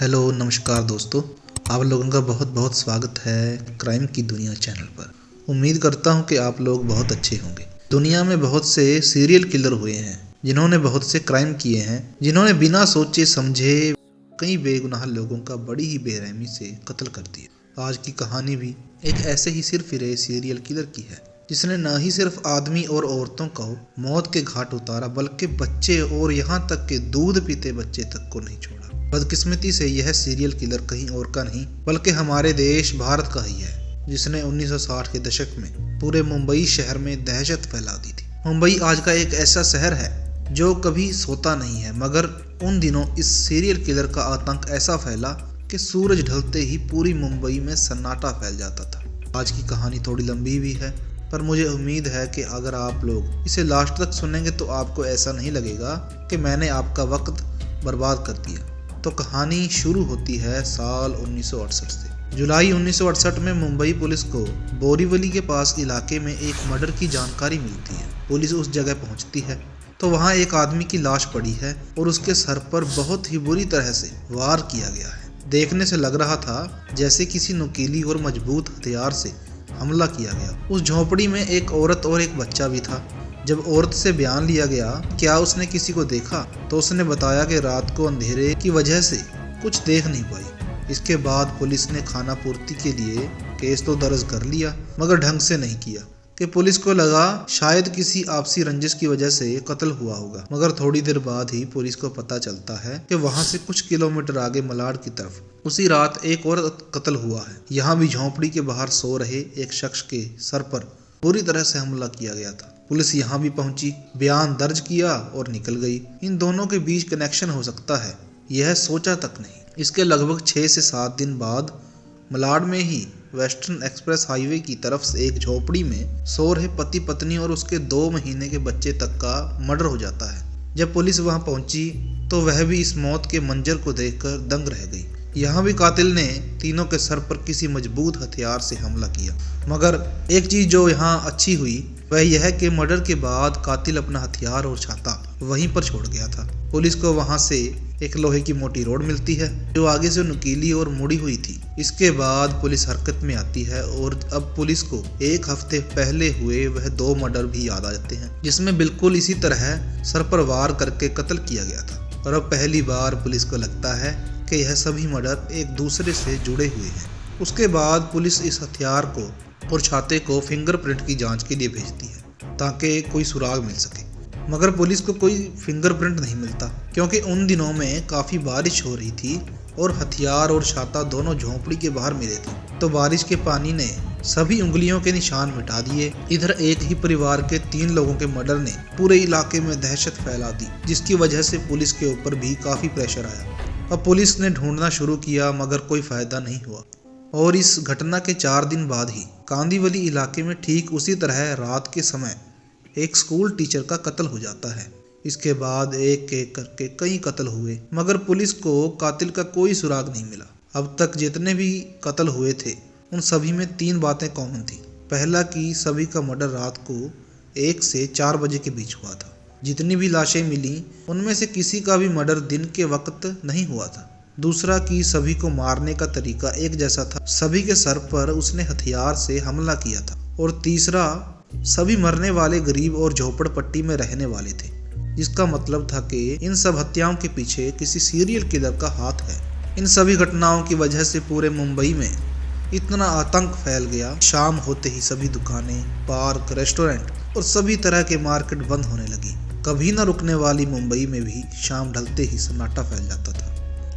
Hello नमस्कार दोस्तों, आप लोगों का बहुत बहुत स्वागत है क्राइम की दुनिया चैनल पर। उम्मीद करता हूं कि आप लोग बहुत अच्छे होंगे। दुनिया में बहुत से सीरियल किलर हुए हैं जिन्होंने बहुत से क्राइम किए हैं, जिन्होंने बिना सोचे समझे कई बेगुनाह लोगों का बड़ी ही बेरहमी से कत्ल कर दिया। आज की कहानी भी एक ऐसे ही सिर फिरे सीरियल किलर की है जिसने न ही सिर्फ आदमी और औरतों को मौत के घाट उतारा बल्कि बच्चे और यहाँ तक के दूध पीते बच्चे तक को नहीं छोड़ा। बदकिस्मती से यह सीरियल किलर कहीं और का नहीं बल्कि हमारे देश भारत का ही है, जिसने 1960 के दशक में पूरे मुंबई शहर में दहशत फैला दी थी। मुंबई आज का एक ऐसा शहर है जो कभी सोता नहीं है, मगर उन दिनों इस सीरियल किलर का आतंक ऐसा फैला कि सूरज ढलते ही पूरी मुंबई में सन्नाटा फैल जाता था। आज की कहानी थोड़ी लंबी भी है, पर मुझे उम्मीद है कि अगर आप लोग इसे लास्ट तक सुनेंगे तो आपको ऐसा नहीं लगेगा कि मैंने आपका वक्त बर्बाद कर दिया। तो कहानी शुरू होती है साल 1968 से। जुलाई 1968 में मुंबई पुलिस को बोरीवली के पास इलाके में एक मर्डर की जानकारी मिलती है। पुलिस उस जगह पहुंचती है तो वहां एक आदमी की लाश पड़ी है और उसके सर पर बहुत ही बुरी तरह से वार किया गया है। देखने से लग रहा था जैसे किसी नुकीली और मजबूत हथियार से हमला किया गया। उस झोपड़ी में एक औरत और एक बच्चा भी था। जब औरत से बयान लिया गया क्या उसने किसी को देखा, तो उसने बताया कि रात को अंधेरे की वजह से कुछ देख नहीं पाई। इसके बाद पुलिस ने खाना पूर्ति के लिए केस तो दर्ज कर लिया, मगर ढंग से नहीं किया कि पुलिस को लगा शायद किसी आपसी रंजिश की वजह से कत्ल हुआ होगा। मगर थोड़ी देर बाद ही पुलिस को पता चलता है कि वहां से कुछ किलोमीटर आगे मलाड की तरफ उसी रात एक और कत्ल हुआ है। यहाँ भी झोंपड़ी के बाहर सो रहे एक शख्स के सर पर बुरी तरह से हमला किया गया था। पुलिस यहाँ भी पहुंची, बयान दर्ज किया और निकल गई। इन दोनों के बीच कनेक्शन हो सकता है, यह सोचा तक नहीं। इसके लगभग 6 से 7 दिन बाद मलाड में ही वेस्टर्न एक्सप्रेस हाईवे की तरफ से एक झोपड़ी में सो रहे पति पत्नी और उसके 2 महीने के बच्चे तक का मर्डर हो जाता है। जब पुलिस वहां पहुंची तो वह भी इस मौत के मंजर को देखकर दंग रह गई। यहाँ भी कातिल ने तीनों के सर पर किसी मजबूत हथियार से हमला किया। मगर एक चीज जो यहाँ अच्छी हुई वह यह कि मर्डर के बाद कातिल अपना हथियार और छाता वहीं पर छोड़ गया था। पुलिस को वहां से एक लोहे की मोटी रोड मिलती है जो आगे से नुकीली और मुड़ी हुई थी। इसके बाद पुलिस हरकत में आती है और अब पुलिस को 1 हफ्ते पहले हुए वह 2 मर्डर भी याद आ जाते हैं, जिसमें बिल्कुल इसी तरह सर पर वार करके कत्ल किया गया था। और अब पहली बार पुलिस को लगता है कि यह सभी मर्डर एक दूसरे से जुड़े हुए हैं। उसके बाद पुलिस इस हथियार को और छाते को फिंगरप्रिंट की जांच के लिए भेजती है ताकि कोई सुराग मिल सके। मगर पुलिस को कोई फिंगरप्रिंट नहीं मिलता क्योंकि उन दिनों में काफ़ी बारिश हो रही थी और हथियार और छाता दोनों झोंपड़ी के बाहर मिले थे। तो बारिश के पानी ने सभी उंगलियों के निशान मिटा दिए। इधर एक ही परिवार के 3 लोगों के मर्डर ने पूरे इलाके में दहशत फैला दी, जिसकी वजह से पुलिस के ऊपर भी काफ़ी प्रेशर आया। अब पुलिस ने ढूंढना शुरू किया मगर कोई फायदा नहीं हुआ। और इस घटना के 4 दिन बाद ही कांदीवली इलाके में ठीक उसी तरह रात के समय एक स्कूल टीचर का कत्ल हो जाता है। इसके बाद एक एक करके कई कत्ल हुए मगर पुलिस को कातिल का कोई सुराग नहीं मिला। अब तक जितने भी कत्ल हुए थे उन सभी में 3 बातें कॉमन थी। पहला कि सभी का मर्डर रात को 1 से 4 बजे के बीच हुआ था। जितनी भी लाशें मिली उनमें से किसी का भी मर्डर दिन के वक्त नहीं हुआ था। दूसरा कि सभी को मारने का तरीका एक जैसा था, सभी के सर पर उसने हथियार से हमला किया था। और तीसरा, सभी मरने वाले गरीब और झोपड़पट्टी में रहने वाले थे, जिसका मतलब था कि इन सब हत्याओं के पीछे किसी सीरियल किलर का हाथ है। इन सभी घटनाओं की वजह से पूरे मुंबई में इतना आतंक फैल गया, शाम होते ही सभी दुकानें, पार्क, रेस्टोरेंट और सभी तरह के मार्केट बंद होने लगी। कभी न रुकने वाली मुंबई में भी शाम ढलते ही सन्नाटा फैल जाता था।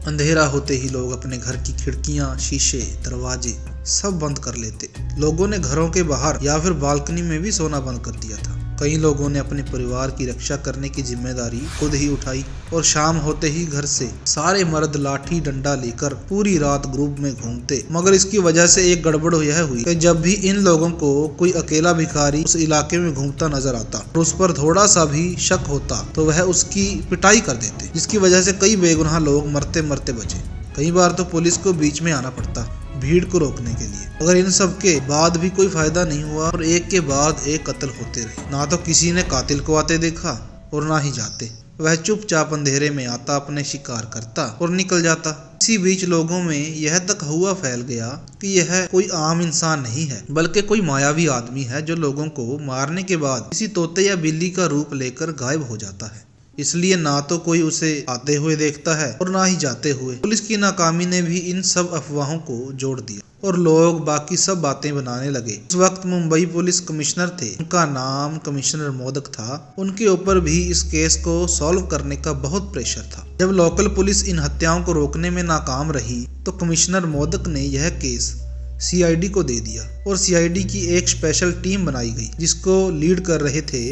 अंधेरा होते ही लोग अपने घर की खिड़कियां, शीशे, दरवाजे सब बंद कर लेते। लोगों ने घरों के बाहर या फिर बालकनी में भी सोना बंद कर दिया था। कई लोगों ने अपने परिवार की रक्षा करने की जिम्मेदारी खुद ही उठाई और शाम होते ही घर से सारे मर्द लाठी डंडा लेकर पूरी रात ग्रुप में घूमते। मगर इसकी वजह से एक गड़बड़ यह हुई कि जब भी इन लोगों को कोई अकेला भिखारी उस इलाके में घूमता नजर आता और उस पर थोड़ा सा भी शक होता तो वह उसकी पिटाई कर देते, जिसकी वजह से कई बेगुनाह लोग मरते मरते बचे। कई बार तो पुलिस को बीच में आना पड़ता भीड़ को रोकने के लिए। मगर इन सब के बाद भी कोई फायदा नहीं हुआ और एक के बाद एक कत्ल होते रहे। ना तो किसी ने कातिल को आते देखा और ना ही जाते। वह चुपचाप अंधेरे में आता, अपने शिकार करता और निकल जाता। इसी बीच लोगों में यह तक हुआ फैल गया कि यह कोई आम इंसान नहीं है, बल्कि कोई मायावी आदमी है जो लोगों को मारने के बाद किसी तोते या बिल्ली का रूप लेकर गायब हो जाता है। इसलिए ना तो कोई उसे आते हुए देखता है और ना ही जाते हुए। पुलिस की नाकामी ने भी इन सब अफवाहों को जोड़ दिया और लोग बाकी सब बातें बनाने लगे। उस वक्त मुंबई पुलिस कमिश्नर थे, उनका नाम कमिश्नर मोदक था। उनके ऊपर भी इस केस को सॉल्व करने का बहुत प्रेशर था। जब लोकल पुलिस इन हत्याओं को रोकने में नाकाम रही तो कमिश्नर मोदक ने यह केस सीआईडी को दे दिया और सीआईडी की एक स्पेशल टीम बनाई गई जिसको लीड कर रहे थे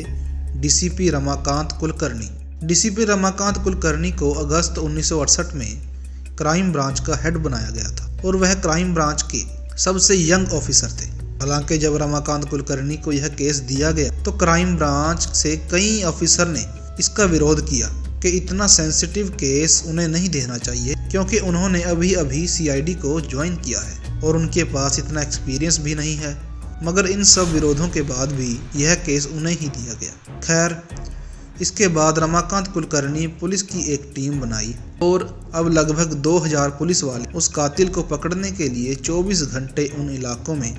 डीसीपी रमाकांत कुलकर्णी। डीसीपी रमाकांत कुलकर्णी को अगस्त 1968 में क्राइम ब्रांच का हेड बनाया गया था और वह क्राइम ब्रांच के सबसे यंग ऑफिसर थे। हालांकि जब रमाकांत कुलकर्णी को यह केस दिया गया तो क्राइम ब्रांच से कई ऑफिसर ने इसका विरोध किया कि इतना सेंसिटिव केस उन्हें नहीं देना चाहिए, क्योंकि उन्होंने अभी अभी सीआईडी को ज्वाइन किया है और उनके पास इतना एक्सपीरियंस भी नहीं है। मगर इन सब विरोधों के बाद भी यह केस उन्हें ही दिया गया। खैर, इसके बाद रमाकांत कुलकर्णी पुलिस की एक टीम बनाई और अब लगभग 2000 पुलिस वाले उस कातिल को पकड़ने के लिए 24 घंटे उन इलाकों में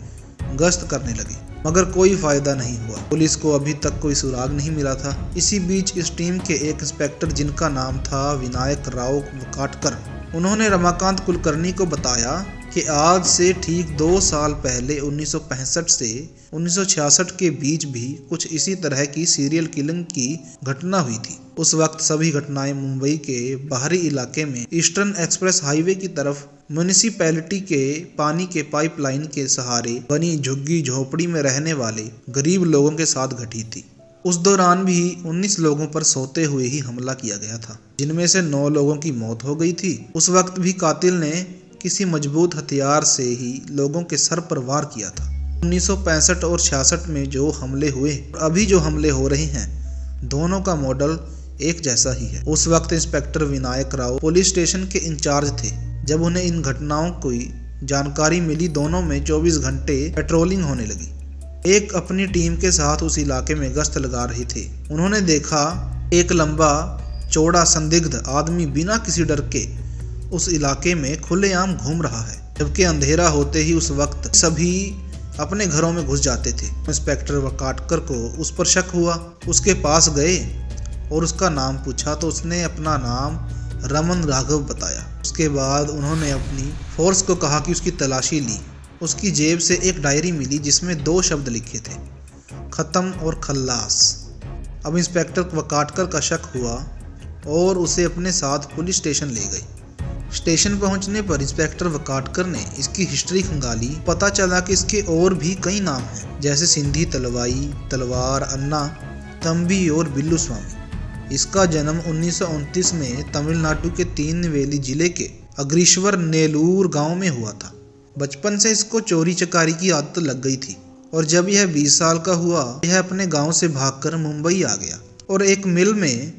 गश्त करने लगे, मगर कोई फायदा नहीं हुआ। पुलिस को अभी तक कोई सुराग नहीं मिला था। इसी बीच इस टीम के एक इंस्पेक्टर जिनका नाम था विनायक राव वकाटकर, उन्होंने रमाकांत कुलकर्णी को बताया कि आज से ठीक 2 साल पहले 1965 से 1966 के बीच भी कुछ इसी तरह की सीरियल किलिंग की घटना हुई थी। उस वक्त सभी घटनाएं मुंबई के बाहरी इलाके में ईस्टर्न एक्सप्रेस हाईवे की तरफ म्युनिसिपैलिटी के पानी के पाइपलाइन के सहारे बनी झुग्गी झोपड़ी में रहने वाले गरीब लोगों के साथ घटी थी। उस दौरान भी 19 लोगों पर सोते हुए ही हमला किया गया था, जिनमें से 9 लोगों की मौत हो गई थी। उस वक्त भी कातिल ने किसी मजबूत हथियार से ही लोगों के सर पर वार किया था। 1965 और 66 में जो हमले हुए और अभी जो हमले हो रहे हैं, दोनों का मॉडल एक जैसा ही है। उस वक्त inspector Vinayak Rao police station के इंचार्ज थे। जब उन्हें इन घटनाओं की जानकारी मिली, दोनों में 24 घंटे पेट्रोलिंग होने लगी। एक अपनी टीम के साथ उस इलाके में गश्त लगा रहे थे। उन्होंने देखा एक लंबा चौड़ा संदिग्ध आदमी बिना किसी डर के उस इलाके में खुलेआम घूम रहा है, जबकि अंधेरा होते ही उस वक्त सभी अपने घरों में घुस जाते थे। इंस्पेक्टर वकाटकर को उस पर शक हुआ। उसके पास गए और उसका नाम पूछा तो उसने अपना नाम रमन राघव बताया। उसके बाद उन्होंने अपनी फोर्स को कहा कि उसकी तलाशी ली। उसकी जेब से एक डायरी मिली जिसमें 2 शब्द लिखे थे, खत्म और खल्लास। अब इंस्पेक्टर वकाटकर का शक हुआ और उसे अपने साथ पुलिस स्टेशन ले गई। स्टेशन पहुंचने पर इंस्पेक्टर वकाटकर ने इसकी हिस्ट्री खंगाली। पता चला कि इसके और भी कई नाम हैं, जैसे सिंधी तलवाई, तलवार, अन्ना, तंबी और बिल्लू स्वामी। इसका जन्म 1929 में तमिलनाडु के तिरुनेलवेली जिले के अग्रीश्वर नेलूर गांव में हुआ था। बचपन से इसको चोरी चकारी की आदत लग गई थी और जब यह 20 साल का हुआ, यह अपने गांव से भागकर मुंबई आ गया और एक मिल में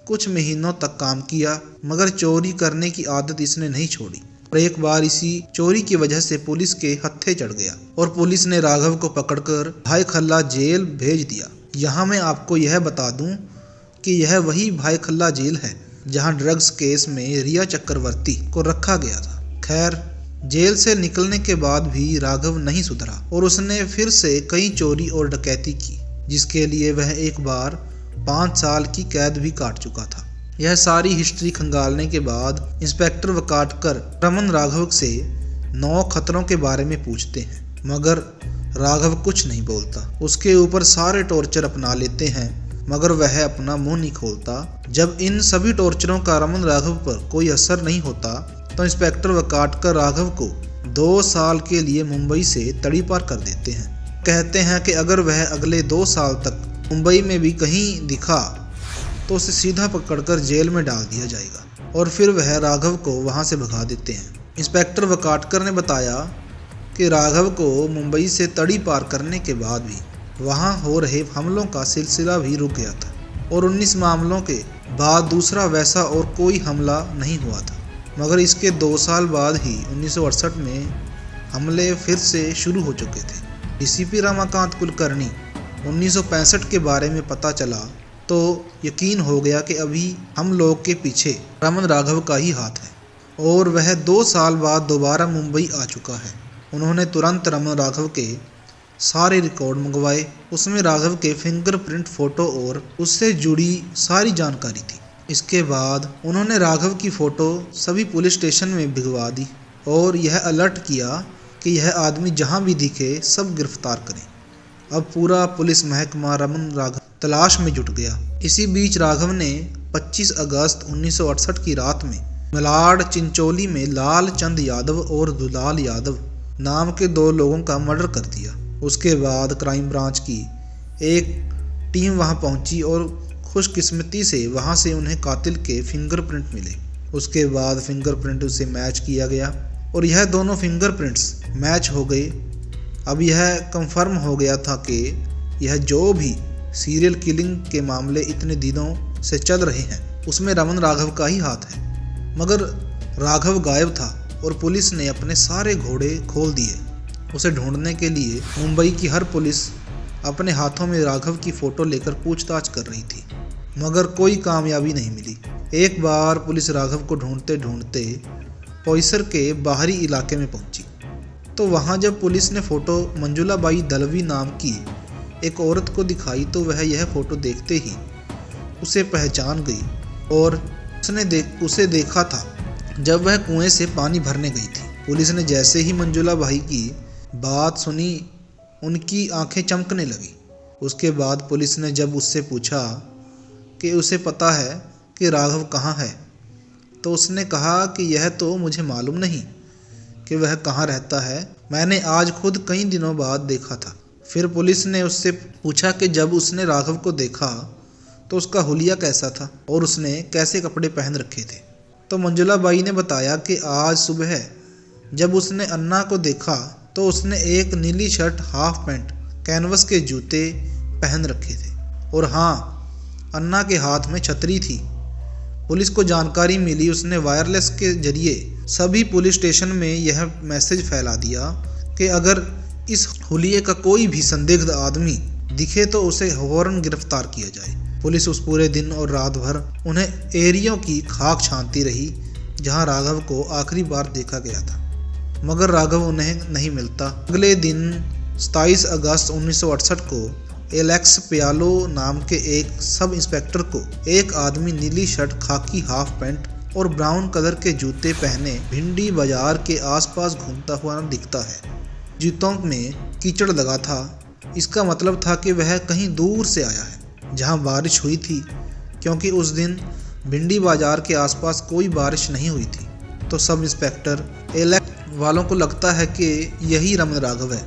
कुछ महीनों तक काम किया, मगर चोरी करने की आदत इसने नहीं छोड़ी और एक बार इसी चोरी की वजह से पुलिस के हत्थे चढ़ गया और पुलिस ने राघव को पकड़कर भाई खल्ला जेल भेज दिया। यहाँ मैं आपको यह बता दूं कि यह वही भाई खल्ला जेल है जहाँ ड्रग्स केस में रिया चक्रवर्ती को रखा गया था। खैर, जेल से निकलने के बाद भी राघव नहीं सुधरा और उसने फिर से कई चोरी और डकैती की, जिसके लिए वह एक बार 5 साल की कैद भी काट चुका था। यह सारी हिस्ट्री खंगालने के बाद इंस्पेक्टर वकाटकर रमन राघव से 9 खतरों के बारे में पूछते हैं, मगर राघव कुछ नहीं बोलता। उसके ऊपर सारे टॉर्चर अपना लेते हैं, मगर वह अपना मुंह नहीं खोलता। जब इन सभी टॉर्चरों का रमन राघव पर कोई असर नहीं होता तो इंस्पेक्टर वकाटकर राघव को 2 साल के लिए मुंबई से तड़ी पार कर देते हैं। कहते हैं कि अगर वह अगले 2 साल तक मुंबई में भी कहीं दिखा तो उसे सीधा पकड़कर जेल में डाल दिया जाएगा और फिर वह राघव को वहां से भगा देते हैं। इंस्पेक्टर वकाटकर ने बताया कि राघव को मुंबई से तड़ी पार करने के बाद भी वहां हो रहे हमलों का सिलसिला भी रुक गया था और 19 मामलों के बाद दूसरा वैसा और कोई हमला नहीं हुआ था, मगर इसके 2 साल बाद ही 1968 में हमले फिर से शुरू हो चुके थे। डीसीपी रमाकांत कुलकर्णी 1965 के बारे में पता चला तो यकीन हो गया कि अभी हम लोग के पीछे रमन राघव का ही हाथ है और वह 2 साल बाद दोबारा मुंबई आ चुका है। उन्होंने तुरंत रमन राघव के सारे रिकॉर्ड मंगवाए। उसमें राघव के फिंगरप्रिंट फ़ोटो और उससे जुड़ी सारी जानकारी थी। इसके बाद उन्होंने राघव की फ़ोटो सभी पुलिस स्टेशन में भिजवा दी और यह अलर्ट किया कि यह आदमी जहां भी दिखे सब गिरफ्तार करें। अब पूरा पुलिस महकमा रमन राघव तलाश में जुट गया। इसी बीच राघव ने 25 अगस्त 1968 की रात में मलाड चिंचोली में लाल चंद यादव और दुलाल यादव नाम के 2 लोगों का मर्डर कर दिया। उसके बाद क्राइम ब्रांच की एक टीम वहां पहुंची और खुशकिस्मती से वहां से उन्हें कातिल के फिंगरप्रिंट मिले। उसके बाद फिंगरप्रिंट से मैच किया गया और यह दोनों फिंगरप्रिंट्स मैच हो गए। अब यह कंफर्म हो गया था कि यह जो भी सीरियल किलिंग के मामले इतने दिनों से चल रहे हैं उसमें रमन राघव का ही हाथ है। मगर राघव गायब था और पुलिस ने अपने सारे घोड़े खोल दिए। उसे ढूंढने के लिए मुंबई की हर पुलिस अपने हाथों में राघव की फ़ोटो लेकर पूछताछ कर रही थी, मगर कोई कामयाबी नहीं मिली। एक बार पुलिस राघव को ढूंढते ढूंढते पोईसर के बाहरी इलाके में पहुंची तो वहां जब पुलिस ने फ़ोटो मंजुला बाई दलवी नाम की एक औरत को दिखाई तो वह यह फ़ोटो देखते ही उसे पहचान गई और उसने उसे देखा था जब वह कुएं से पानी भरने गई थी। पुलिस ने जैसे ही मंजुला भाई की बात सुनी उनकी आंखें चमकने लगी। उसके बाद पुलिस ने जब उससे पूछा कि उसे पता है कि राघव कहाँ है तो उसने कहा कि यह तो मुझे मालूम नहीं कि वह कहाँ रहता है, मैंने आज खुद कई दिनों बाद देखा था। फिर पुलिस ने उससे पूछा कि जब उसने राघव को देखा तो उसका हुलिया कैसा था और उसने कैसे कपड़े पहन रखे थे। तो मंजुला बाई ने बताया कि आज सुबह जब उसने अन्ना को देखा तो उसने एक नीली शर्ट, हाफ पैंट, कैनवस के जूते पहन रखे थे और हाँ, अन्ना के हाथ में छतरी थी। पुलिस को जानकारी मिली, उसने वायरलेस के जरिए सभी पुलिस स्टेशन में यह मैसेज फैला दिया कि अगर इस हुलिये का कोई भी संदिग्ध आदमी दिखे तो उसे फौरन गिरफ्तार किया जाए। पुलिस उस पूरे दिन और रात भर उन्हें एरियों की खाक छानती रही जहां राघव को आखिरी बार देखा गया था, मगर राघव उन्हें नहीं मिलता। अगले दिन 27 अगस्त 1968 को एलेक्स पियालो नाम के एक सब इंस्पेक्टर को एक आदमी नीली शर्ट, खाकी हाफ पैंट और ब्राउन कलर के जूते पहने भिंडी बाजार के आसपास घूमता हुआ दिखता है। जूतों में कीचड़ लगा था। इसका मतलब था कि वह कहीं दूर से आया है जहां बारिश हुई थी, क्योंकि उस दिन भिंडी बाजार के आसपास कोई बारिश नहीं हुई थी। तो सब इंस्पेक्टर एलेक्स वालों को लगता है कि यही रमन राघव है,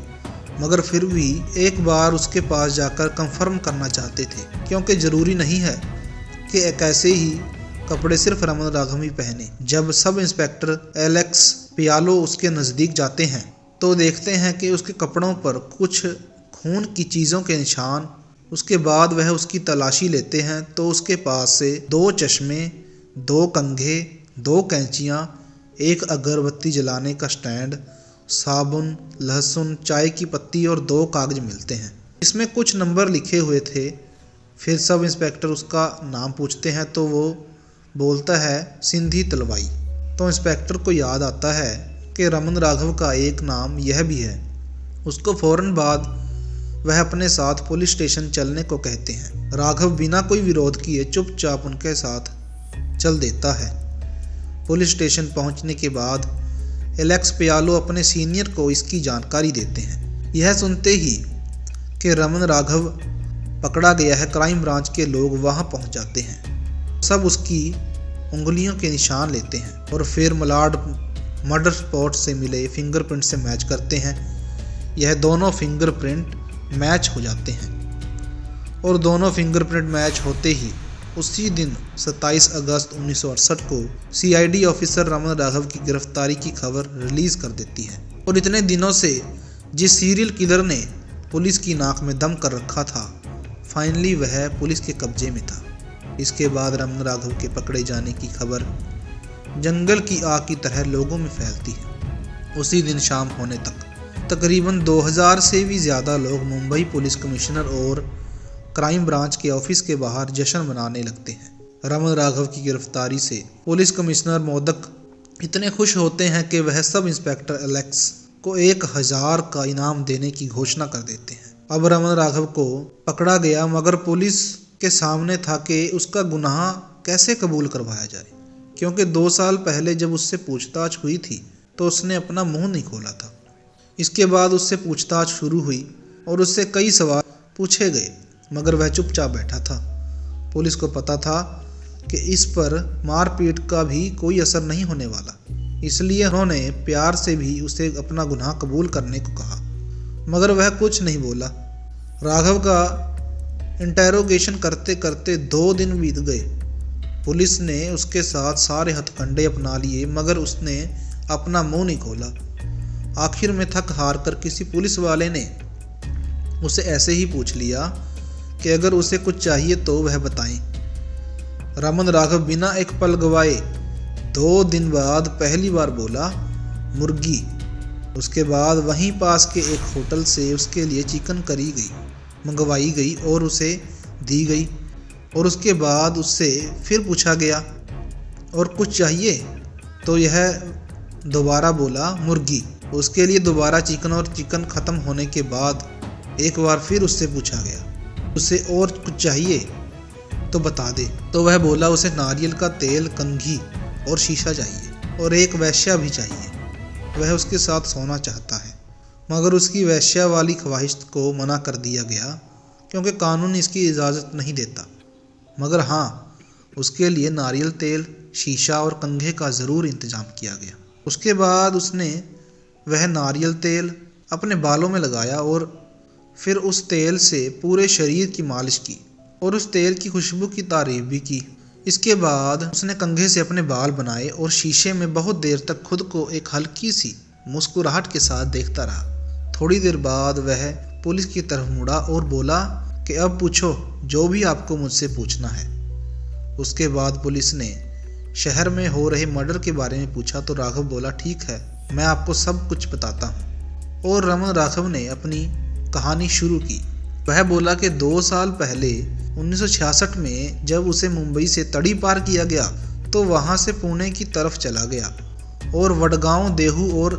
मगर फिर भी एक बार उसके पास जाकर कंफर्म करना चाहते थे, क्योंकि ज़रूरी नहीं है कि एक ऐसे ही कपड़े सिर्फ रमन राघव ही पहने। जब सब इंस्पेक्टर एलेक्स पियालो उसके नज़दीक जाते हैं तो देखते हैं कि उसके कपड़ों पर कुछ खून की चीज़ों के निशान। उसके बाद वह उसकी तलाशी लेते हैं तो उसके पास से 2 चश्मे, 2 कंघे, 2 कैंचियाँ, एक अगरबत्ती जलाने का स्टैंड, साबुन, लहसुन, चाय की पत्ती और 2 कागज मिलते हैं। इसमें कुछ नंबर लिखे हुए थे। फिर सब इंस्पेक्टर उसका नाम पूछते हैं तो वो बोलता है सिंधी तलवाई। तो इंस्पेक्टर को याद आता है कि रमन राघव का एक नाम यह भी है। उसको फौरन बाद वह अपने साथ पुलिस स्टेशन चलने को कहते हैं। राघव बिना कोई विरोध किए चुपचाप उनके साथ चल देता है। पुलिस स्टेशन पहुंचने के बाद एलेक्स पियालो अपने सीनियर को इसकी जानकारी देते हैं। यह सुनते ही कि रमन राघव पकड़ा गया है, क्राइम ब्रांच के लोग वहां पहुंच जाते हैं। सब उसकी उंगलियों के निशान लेते हैं और फिर मलाड मर्डर स्पॉट से मिले फिंगरप्रिंट से मैच करते हैं। यह दोनों फिंगरप्रिंट मैच हो जाते हैं और दोनों फिंगरप्रिंट मैच होते ही उसी दिन 27 अगस्त 1968 को सीआईडी ऑफिसर रमन राघव की गिरफ्तारी की खबर रिलीज कर देती है। और इतने दिनों से जिस सीरियल किलर ने पुलिस की नाक में दम कर रखा था, फाइनली वह पुलिस के कब्जे में था। इसके बाद रमन राघव के पकड़े जाने की खबर जंगल की आग की तरह लोगों में फैलती है। उसी दिन शाम होने तक तकरीबन 2000 से भी ज़्यादा लोग मुंबई पुलिस कमिश्नर और क्राइम ब्रांच के ऑफिस के बाहर जश्न मनाने लगते हैं। रमन राघव की गिरफ्तारी से पुलिस कमिश्नर मोदक इतने खुश होते हैं कि वह सब इंस्पेक्टर एलेक्स को 1000 का इनाम देने की घोषणा कर देते हैं। अब रमन राघव को पकड़ा गया, मगर पुलिस के सामने था कि उसका गुनाह कैसे कबूल करवाया जाए, क्योंकि 2 साल पहले जब उससे पूछताछ हुई थी तो उसने अपना मुंह नहीं खोला था। इसके बाद उससे पूछताछ शुरू हुई और उससे कई सवाल पूछे गए, मगर वह चुपचाप बैठा था। पुलिस को पता था कि इस पर मारपीट का भी कोई असर नहीं होने वाला, इसलिए उन्होंने प्यार से भी उसे अपना गुनाह कबूल करने को कहा, मगर वह कुछ नहीं बोला। राघव का इंटेरोगेशन करते करते 2 दिन बीत गए। पुलिस ने उसके साथ सारे हथकंडे अपना लिए, मगर उसने अपना मुंह नहीं खोला। आखिर में थक हार कर किसी पुलिस वाले ने उसे ऐसे ही पूछ लिया कि अगर उसे कुछ चाहिए तो वह बताएं। रमन राघव बिना एक पल गवाए 2 दिन बाद पहली बार बोला, मुर्गी। उसके बाद वहीं पास के एक होटल से उसके लिए चिकन करी मंगवाई गई और उसे दी गई, और उसके बाद उससे फिर पूछा गया, और कुछ चाहिए? तो यह दोबारा बोला, मुर्गी। उसके लिए दोबारा चिकन, और चिकन खत्म होने के बाद एक बार फिर उससे पूछा गया, उसे और कुछ चाहिए तो बता दे। तो वह बोला उसे नारियल का तेल, कंघी और शीशा चाहिए, और एक वेश्या भी चाहिए। वह उसके साथ सोना चाहता है, मगर उसकी वेश्या वाली ख्वाहिश को मना कर दिया गया, क्योंकि कानून इसकी इजाज़त नहीं देता। मगर हाँ, उसके लिए नारियल तेल, शीशा और कंघे का ज़रूर इंतज़ाम किया गया। उसके बाद उसने वह नारियल तेल अपने बालों में लगाया और फिर उस तेल से पूरे शरीर की मालिश की और उस तेल की खुशबू की तारीफ भी की। इसके बाद उसने कंघे से अपने बाल बनाए और शीशे में बहुत देर तक खुद को एक हल्की सी मुस्कुराहट के साथ देखता रहा। थोड़ी देर बाद वह पुलिस की तरफ मुड़ा और बोला कि अब पूछो जो भी आपको मुझसे पूछना है। उसके बाद पुलिस ने शहर में हो रहे मर्डर के बारे में पूछा तो राघव बोला, ठीक है, मैं आपको सब कुछ बताता हूँ। और रमन राघव ने अपनी कहानी शुरू की। वह बोला कि 2 साल पहले 1966 में जब उसे मुंबई से तड़ी पार किया गया तो वहाँ से पुणे की तरफ चला गया और वडगांव, देहू और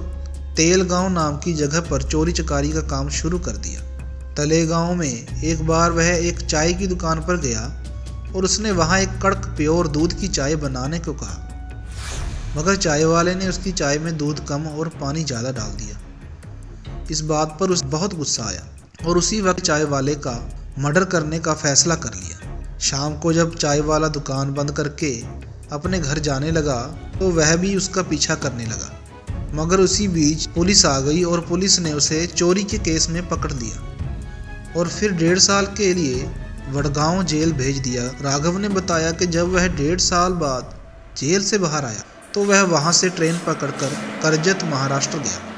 तेलगांव नाम की जगह पर चोरी चकारी का काम शुरू कर दिया। तलेगांव में एक बार वह एक चाय की दुकान पर गया और उसने वहाँ एक कड़क प्योर दूध की चाय बनाने को कहा, मगर चाय वाले ने उसकी चाय में दूध कम और पानी ज़्यादा डाल दिया। इस बात पर उसे बहुत गुस्सा आया और उसी वक्त चाय वाले का मर्डर करने का फैसला कर लिया। शाम को जब चाय वाला दुकान बंद करके अपने घर जाने लगा तो वह भी उसका पीछा करने लगा, मगर उसी बीच पुलिस आ गई और पुलिस ने उसे चोरी के केस में पकड़ लिया और फिर 1.5 साल के लिए वडगांव जेल भेज दिया। राघव ने बताया कि जब वह 1.5 साल बाद जेल से बाहर आया तो वह वहां से ट्रेन पकड़कर कर्जत महाराष्ट्र गया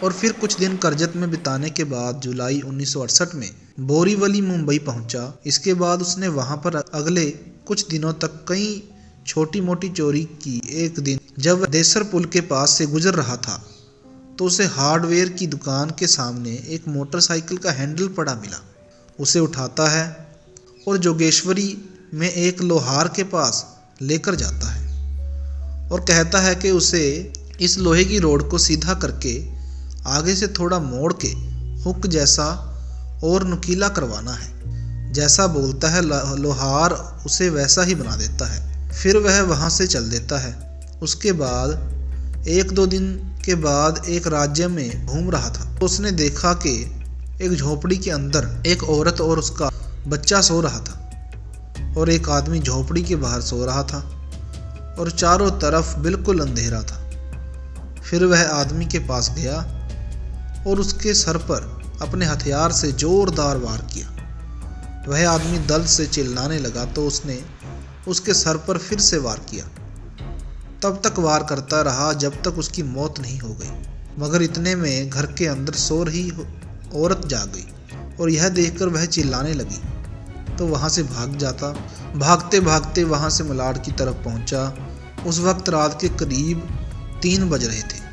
और फिर कुछ दिन कर्जत में बिताने के बाद जुलाई 1968 में बोरीवली मुंबई पहुंचा। इसके बाद उसने वहां पर अगले कुछ दिनों तक कई छोटी मोटी चोरी की। एक दिन जब वह देसर पुल के पास से गुजर रहा था तो उसे हार्डवेयर की दुकान के सामने एक मोटरसाइकिल का हैंडल पड़ा मिला। उसे उठाता है और जोगेश्वरी में एक लोहार के पास लेकर जाता है और कहता है कि उसे इस लोहे की रोड को सीधा करके आगे से थोड़ा मोड़ के हुक जैसा और नुकीला करवाना है। जैसा बोलता है लोहार उसे वैसा ही बना देता है। फिर वह वहाँ से चल देता है। उसके बाद 1-2 दिन के बाद एक राज्य में घूम रहा था तो उसने देखा कि एक झोपड़ी के अंदर एक औरत और उसका बच्चा सो रहा था और एक आदमी झोपड़ी के बाहर सो रहा था और चारों तरफ बिल्कुल अंधेरा था। फिर वह आदमी के पास गया और उसके सर पर अपने हथियार से जोरदार वार किया। वह आदमी दर्द से चिल्लाने लगा तो उसने उसके सर पर फिर से वार किया। तब तक वार करता रहा जब तक उसकी मौत नहीं हो गई, मगर इतने में घर के अंदर सो रही औरत जाग गई और यह देखकर वह चिल्लाने लगी तो वहाँ से भाग जाता। भागते भागते वहाँ से मलाड की तरफ पहुँचा। उस वक्त रात के करीब 3 बज रहे थे।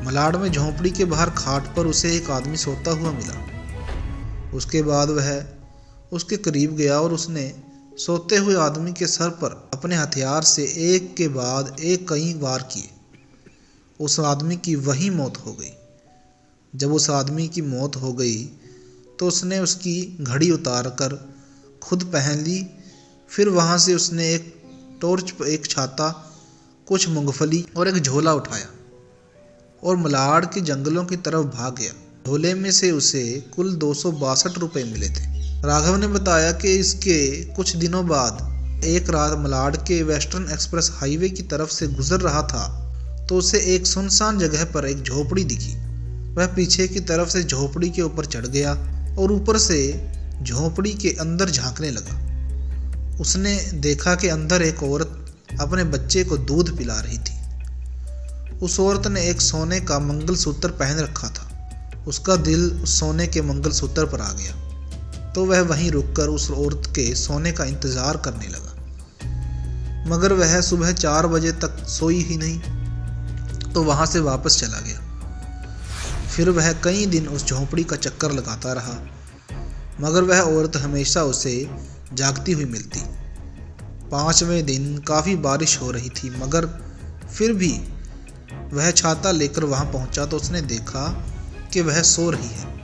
मलाड में झोंपड़ी के बाहर खाट पर उसे एक आदमी सोता हुआ मिला। उसके बाद वह उसके करीब गया और उसने सोते हुए आदमी के सर पर अपने हथियार से एक के बाद एक कई वार किए। उस आदमी की वही मौत हो गई। जब उस आदमी की मौत हो गई तो उसने उसकी घड़ी उतार कर खुद पहन ली। फिर वहाँ से उसने एक टॉर्च, एक छाता, कुछ मूंगफली और एक झोला उठाया और मलाड़ के जंगलों की तरफ भाग गया। झोले में से उसे कुल 262 रुपये मिले थे। राघव ने बताया कि इसके कुछ दिनों बाद एक रात मलाड के वेस्टर्न एक्सप्रेस हाईवे की तरफ से गुजर रहा था तो उसे एक सुनसान जगह पर एक झोपड़ी दिखी। वह पीछे की तरफ से झोपड़ी के ऊपर चढ़ गया और ऊपर से झोपड़ी के अंदर झांकने लगा। उसने देखा कि अंदर एक औरत अपने बच्चे को दूध पिला रही थी। उस औरत ने एक सोने का मंगलसूत्र पहन रखा था। उसका दिल उस सोने के मंगलसूत्र पर आ गया तो वह वहीं रुककर उस औरत के सोने का इंतजार करने लगा, मगर वह सुबह 4 बजे तक सोई ही नहीं तो वहां से वापस चला गया। फिर वह कई दिन उस झोंपड़ी का चक्कर लगाता रहा, मगर वह औरत हमेशा उसे जागती हुई मिलती। 5वें दिन काफ़ी बारिश हो रही थी, मगर फिर भी वह छाता लेकर वहां पहुंचा तो उसने देखा कि वह सो रही है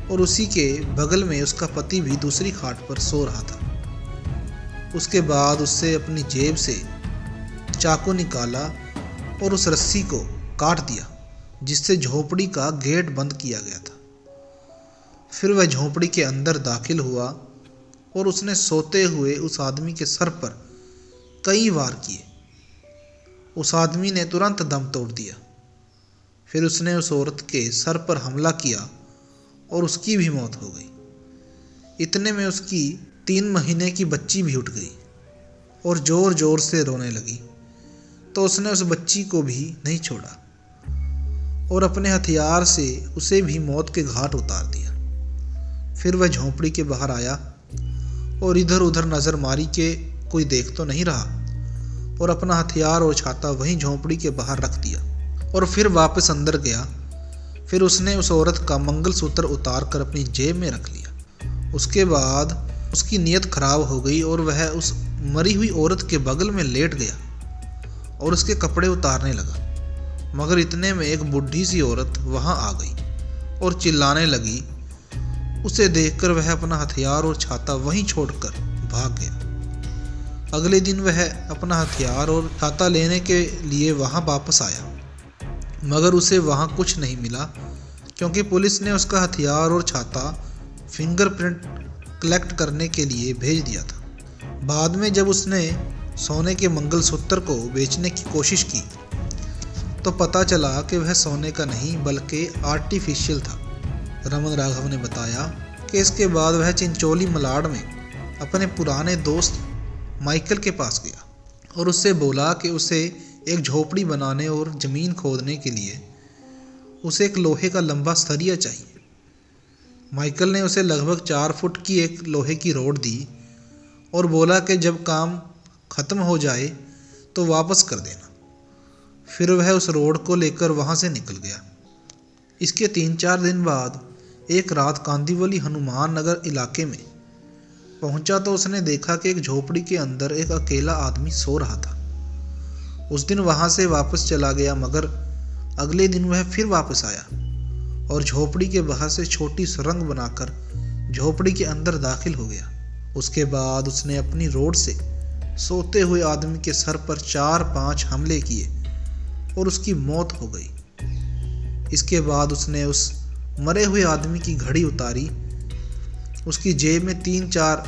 और उसी के बगल में उसका पति भी दूसरी खाट पर सो रहा था। उसके बाद उससे अपनी जेब से चाकू निकाला और उस रस्सी को काट दिया जिससे झोपड़ी का गेट बंद किया गया था। फिर वह झोपड़ी के अंदर दाखिल हुआ और उसने सोते हुए उस आदमी के सर पर कई वार किए। उस आदमी ने तुरंत दम तोड़ दिया। फिर उसने उस औरत के सर पर हमला किया और उसकी भी मौत हो गई। इतने में उसकी 3 महीने की बच्ची भी उठ गई और जोर जोर से रोने लगी तो उसने उस बच्ची को भी नहीं छोड़ा और अपने हथियार से उसे भी मौत के घाट उतार दिया। फिर वह झोंपड़ी के बाहर आया और इधर उधर नज़र मारी कि कोई देख तो नहीं रहा और अपना हथियार और छाता वहीं झोंपड़ी के बाहर रख दिया और फिर वापस अंदर गया। फिर उसने उस औरत का मंगलसूत्र उतार कर अपनी जेब में रख लिया। उसके बाद उसकी नीयत खराब हो गई और वह उस मरी हुई औरत के बगल में लेट गया और उसके कपड़े उतारने लगा, मगर इतने में एक बुढ़ी सी औरत वहां आ गई और चिल्लाने लगी। उसे देखकर वह अपना हथियार और छाता वहीं छोड़कर भाग गया। अगले दिन वह अपना हथियार और छाता लेने के लिए वहां वापस आया, मगर उसे वहां कुछ नहीं मिला क्योंकि पुलिस ने उसका हथियार और छाता फिंगरप्रिंट कलेक्ट करने के लिए भेज दिया था। बाद में जब उसने सोने के मंगलसूत्र को बेचने की कोशिश की तो पता चला कि वह सोने का नहीं बल्कि आर्टिफिशियल था। रमन राघव ने बताया कि इसके बाद वह चिंचोली मलाड में अपने पुराने दोस्त माइकल के पास गया और उससे बोला कि उसे एक झोपड़ी बनाने और ज़मीन खोदने के लिए उसे एक लोहे का लंबा सरिया चाहिए। माइकल ने उसे लगभग 4 फुट की एक लोहे की रोड दी और बोला कि जब काम ख़त्म हो जाए तो वापस कर देना। फिर वह उस रोड को लेकर वहाँ से निकल गया। इसके 3-4 दिन बाद एक रात कांदीवली हनुमान नगर इलाके में पहुंचा तो उसने देखा कि एक झोपड़ी के अंदर एक अकेला आदमी सो रहा था। उस दिन वहां से वापस चला गया, मगर अगले दिन वह फिर वापस आया और झोपड़ी के बाहर से छोटी सुरंग बनाकर झोपड़ी के अंदर दाखिल हो गया। उसके बाद उसने अपनी रोड से सोते हुए आदमी के सर पर 4-5 हमले किए और उसकी मौत हो गई। इसके बाद उसने उस मरे हुए आदमी की घड़ी उतारी। उसकी जेब में 3-4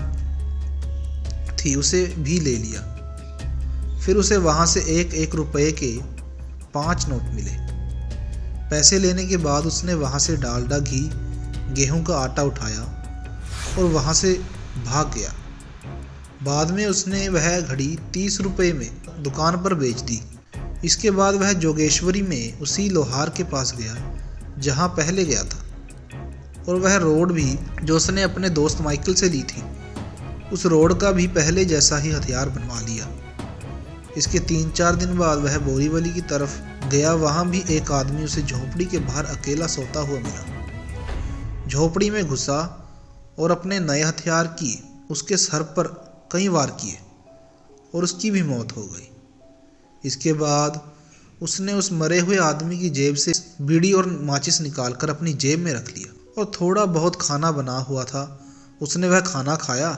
थी, उसे भी ले लिया। फिर उसे वहां से 1-1 रुपए के 5 नोट मिले। पैसे लेने के बाद उसने वहां से डालडा, घी, गेहूं का आटा उठाया और वहां से भाग गया। बाद में उसने वह घड़ी 30 रुपए में दुकान पर बेच दी। इसके बाद वह जोगेश्वरी में उसी लोहार के पास गया जहां पहले गया था और वह रोड भी जो उसने अपने दोस्त माइकल से ली थी, उस रोड का भी पहले जैसा ही हथियार बनवा लिया। इसके 3-4 दिन बाद वह बोरीवली की तरफ गया। वहां भी एक आदमी उसे झोपड़ी के बाहर अकेला सोता हुआ मिला। झोपड़ी में घुसा और अपने नए हथियार की उसके सर पर कई वार किए और उसकी भी मौत हो गई। इसके बाद उसने उस मरे हुए आदमी की जेब से बीड़ी और माचिस निकालकर अपनी जेब में रख लिया और थोड़ा बहुत खाना बना हुआ था, उसने वह खाना खाया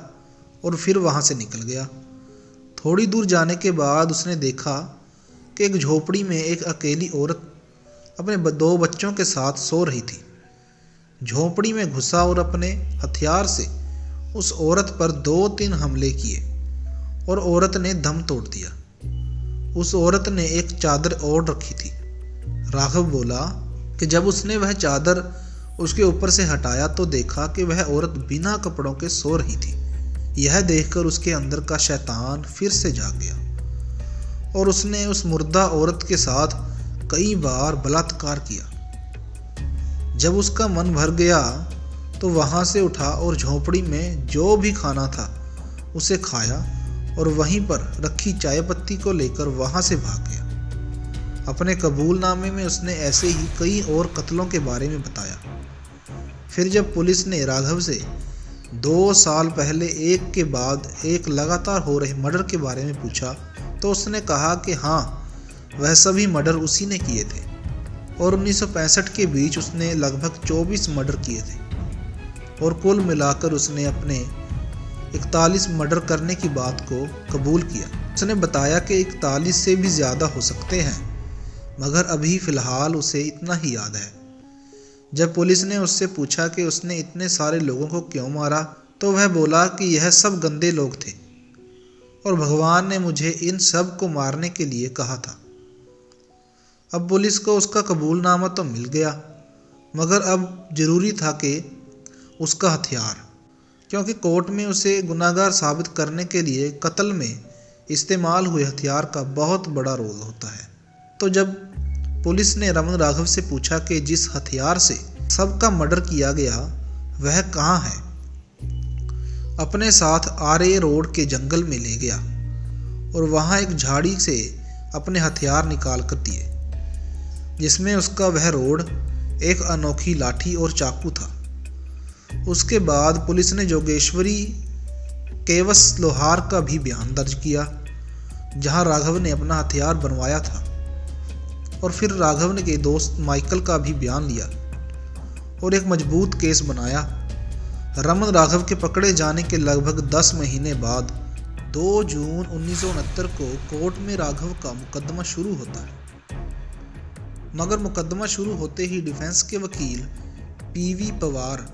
और फिर वहाँ से निकल गया। थोड़ी दूर जाने के बाद उसने देखा कि एक झोपड़ी में एक अकेली औरत अपने 2 बच्चों के साथ सो रही थी। झोपड़ी में घुसा और अपने हथियार से उस औरत पर 2-3 हमले किए और औरत ने दम तोड़ दिया। उस औरत ने एक चादर ओढ़ रखी थी। राघव बोला कि जब उसने वह चादर उसके ऊपर से हटाया तो देखा कि वह औरत बिना कपड़ों के सो रही थी। यह देखकर उसके अंदर का शैतान फिर से जाग गया और उसने उस मुर्दा औरत के साथ कई बार बलात्कार किया। जब उसका मन भर गया तो वहाँ से उठा और झोपड़ी में जो भी खाना था उसे खाया और वहीं पर रखी चाय पत्ती को लेकर वहाँ से भाग गया। अपने कबूलनामे में उसने ऐसे ही कई और कत्लों के बारे में बताया। फिर जब पुलिस ने राघव से 2 साल पहले एक के बाद एक लगातार हो रहे मर्डर के बारे में पूछा तो उसने कहा कि हाँ, वह सभी मर्डर उसी ने किए थे और 1965 के बीच उसने लगभग 24 मर्डर किए थे और कुल मिलाकर उसने अपने 41 मर्डर करने की बात को कबूल किया। उसने बताया कि 41 से भी ज़्यादा हो सकते हैं, मगर अभी फ़िलहाल उसे इतना ही याद है। जब पुलिस ने उससे पूछा कि उसने इतने सारे लोगों को क्यों मारा तो वह बोला कि यह सब गंदे लोग थे और भगवान ने मुझे इन सब को मारने के लिए कहा था। अब पुलिस को उसका कबूलनामा तो मिल गया, मगर अब ज़रूरी था कि उसका हथियार, क्योंकि कोर्ट में उसे गुनाहगार साबित करने के लिए कत्ल में इस्तेमाल हुए हथियार का बहुत बड़ा रोल होता है। तो जब पुलिस ने रमन राघव से पूछा कि जिस हथियार से सबका मर्डर किया गया वह कहाँ है, अपने साथ आरे रोड के जंगल में ले गया और वहाँ एक झाड़ी से अपने हथियार निकाल कर दिए, जिसमें उसका वह रोड, एक अनोखी लाठी और चाकू था। उसके बाद पुलिस ने जोगेश्वरी केवस लोहार का भी बयान दर्ज किया, जहां राघव ने अपना हथियार बनवाया था, और फिर राघव के दोस्त माइकल का भी बयान लिया और एक मजबूत केस बनाया। रमन राघव के पकड़े जाने के लगभग 10 महीने बाद 2 जून 1969 को कोर्ट में राघव का मुकदमा शुरू होता है। मगर मुकदमा शुरू होते ही डिफेंस के वकील पीवी पवार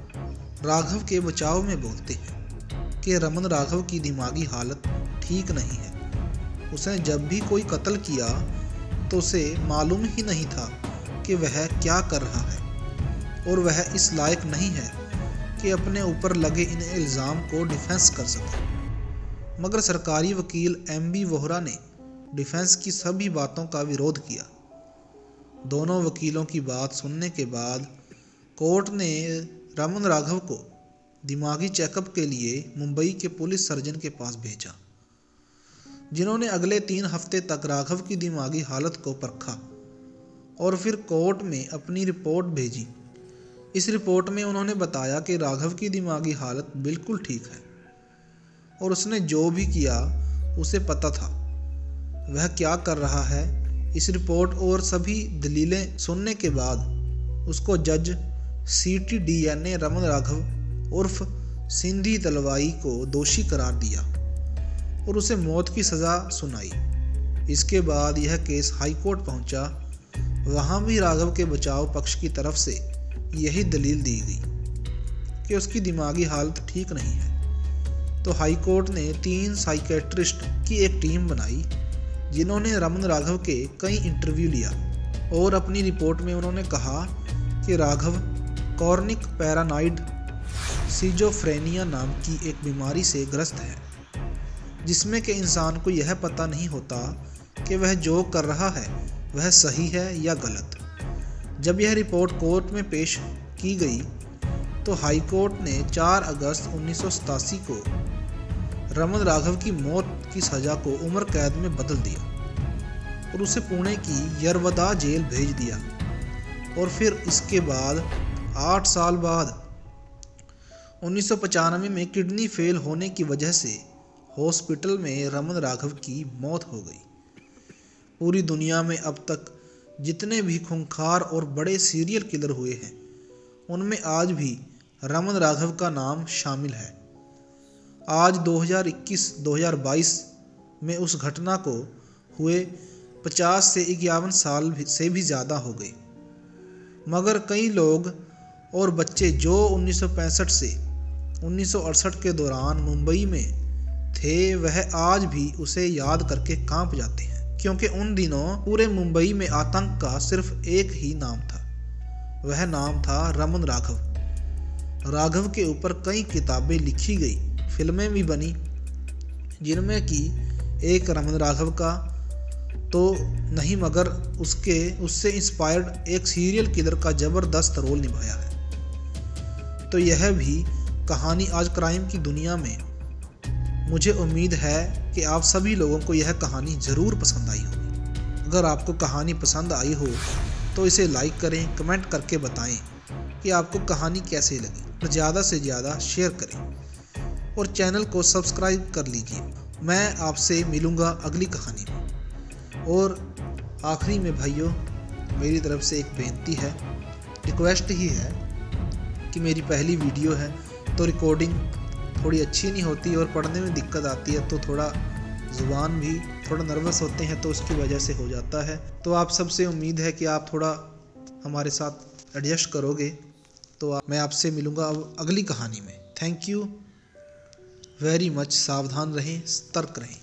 राघव के बचाव में बोलते हैं कि रमन राघव की दिमागी हालत ठीक नहीं है। उसने जब भी कोई कत्ल किया तो उसे मालूम ही नहीं था कि वह क्या कर रहा है और वह इस लायक नहीं है कि अपने ऊपर लगे इन इल्ज़ाम को डिफेंस कर सके। मगर सरकारी वकील एमबी वोहरा ने डिफेंस की सभी बातों का विरोध किया। दोनों वकीलों की बात सुनने के बाद कोर्ट ने रमन राघव को दिमागी चेकअप के लिए मुंबई के पुलिस सर्जन के पास भेजा, जिन्होंने अगले 3 हफ्ते तक राघव की दिमागी हालत को परखा और फिर कोर्ट में अपनी रिपोर्ट भेजी। इस रिपोर्ट में उन्होंने बताया कि राघव की दिमागी हालत बिल्कुल ठीक है और उसने जो भी किया उसे पता था वह क्या कर रहा है। इस रिपोर्ट और सभी दलीलें सुनने के बाद उसको जज CTDN ने रमन राघव उर्फ सिंधी दलवाई को दोषी करार दिया और उसे मौत की सज़ा सुनाई। इसके बाद यह केस हाई कोर्ट पहुंचा। वहां भी राघव के बचाव पक्ष की तरफ से यही दलील दी गई कि उसकी दिमागी हालत ठीक नहीं है। तो हाई कोर्ट ने 3 साइकेट्रिस्ट की एक टीम बनाई, जिन्होंने रमन राघव के कई इंटरव्यू लिया और अपनी रिपोर्ट में उन्होंने कहा कि राघव कॉर्निक पैरानॉइड सिजोफ्रेनिया नाम की एक बीमारी से ग्रस्त है, जिसमें कि इंसान को यह पता नहीं होता कि वह जो कर रहा है वह सही है या गलत। जब यह रिपोर्ट कोर्ट में पेश की गई तो हाई कोर्ट ने 4 अगस्त 1987 को रमन राघव की मौत की सज़ा को उम्र कैद में बदल दिया और उसे पुणे की यरवदा जेल भेज दिया। और फिर इसके बाद 8 साल बाद 1995 में किडनी फेल होने की वजह से हॉस्पिटल में रमन राघव की मौत हो गई। पूरी दुनिया में अब तक जितने भी खूंखार और बड़े सीरियल किलर हुए हैं, उनमें आज भी रमन राघव का नाम शामिल है। आज 2021-2022 में उस घटना को हुए 50 से 51 साल से भी ज़्यादा हो गए, मगर कई लोग और बच्चे जो 1965 से 1968 के दौरान मुंबई में थे, वह आज भी उसे याद करके कांप जाते हैं, क्योंकि उन दिनों पूरे मुंबई में आतंक का सिर्फ एक ही नाम था। वह नाम था रमन राघव। राघव के ऊपर कई किताबें लिखी गई, फिल्में भी बनी, जिनमें कि एक रमन राघव का तो नहीं मगर उससे इंस्पायर्ड एक सीरियल किलर का ज़बरदस्त रोल निभाया है। तो यह भी कहानी आज क्राइम की दुनिया में, मुझे उम्मीद है कि आप सभी लोगों को यह कहानी ज़रूर पसंद आई होगी। अगर आपको कहानी पसंद आई हो तो इसे लाइक करें, कमेंट करके बताएं कि आपको कहानी कैसे लगी, और ज़्यादा से ज़्यादा शेयर करें और चैनल को सब्सक्राइब कर लीजिए। मैं आपसे मिलूँगा अगली कहानी में। और आखिरी में भाइयों, मेरी तरफ से एक बेनती है, रिक्वेस्ट ही है कि मेरी पहली वीडियो है तो रिकॉर्डिंग थोड़ी अच्छी नहीं होती और पढ़ने में दिक्कत आती है, तो थोड़ा ज़ुबान भी थोड़ा नर्वस होते हैं, तो उसकी वजह से हो जाता है। तो आप सबसे उम्मीद है कि आप थोड़ा हमारे साथ एडजस्ट करोगे। तो मैं आपसे मिलूँगा अब अगली कहानी में। Thank you very much. सावधान रहें, सतर्क रहें।